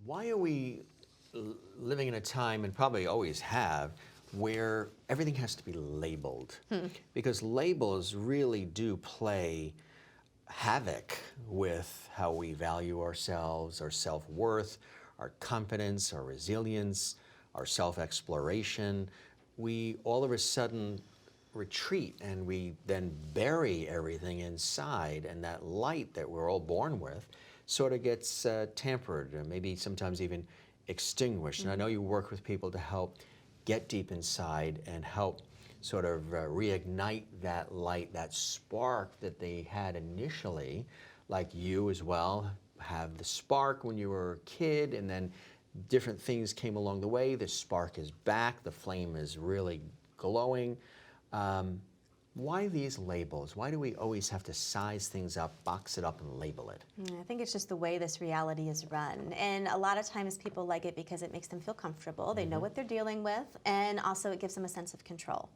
Why are we living in a time, and probably always have, where everything has to be labeled? Because labels really do play havoc with how we value ourselves, our self-worth, our confidence, our resilience, our self-exploration. We all of a sudden retreat and we then bury everything inside, and that light that we're all born with sort of gets tampered and maybe sometimes even extinguished. And I know you work with people to help get deep inside and help sort of reignite that light, that spark that they had initially, like you as well have the spark when you were a kid, and then different things came along the way. The spark is back, the flame is really glowing. Why these labels? Why do we always have to size things up, box it up, and label it? I think it's just the way this reality is run. And a lot of times people like it because it makes them feel comfortable. They know what they're dealing with, and also it gives them a sense of control.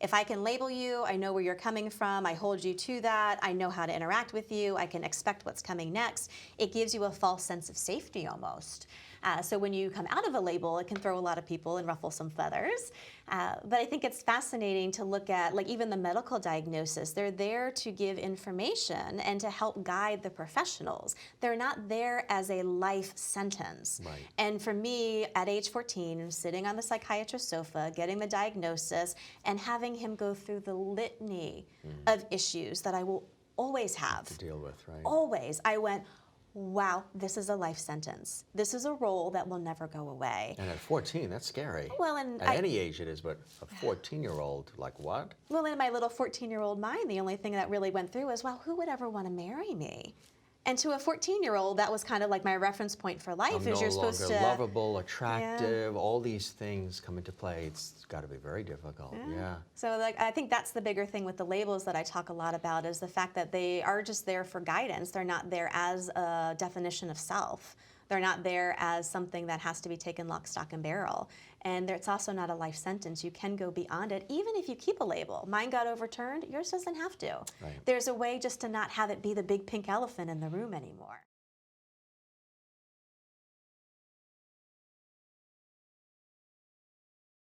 If I can label you, I know where you're coming from, I hold you to that, I know how to interact with you, I can expect what's coming next. It gives you a false sense of safety almost. So when you come out of a label, it can throw a lot of people and ruffle some feathers. But I think it's fascinating to look at, like, even the medical diagnosis. They're there to give information and to help guide the professionals. They're not there as a life sentence. Right. And for me, at age 14, sitting on the psychiatrist's sofa, getting the diagnosis, and having him go through the litany of issues that I will always have. To deal with, right? Always. I went, wow, this is a life sentence. This is a role that will never go away. And at 14, that's scary. Well, and at any age it is, but a 14-year-old, like what? Well, in my little 14-year-old mind, the only thing that really went through was, well, who would ever want to marry me? And to a 14-year-old, that was kind of like my reference point for life. I'm is no you're supposed longer to lovable, attractive, all these things come into play. It's got to be very difficult, yeah. So like, I think that's the bigger thing with the labels that I talk a lot about, is the fact that they are just there for guidance. They're not there as a definition of self. They're not there as something that has to be taken lock, stock, and barrel. And it's also not a life sentence. You can go beyond it, even if you keep a label. Mine got overturned, yours doesn't have to. Right. There's a way just to not have it be the big pink elephant in the room anymore.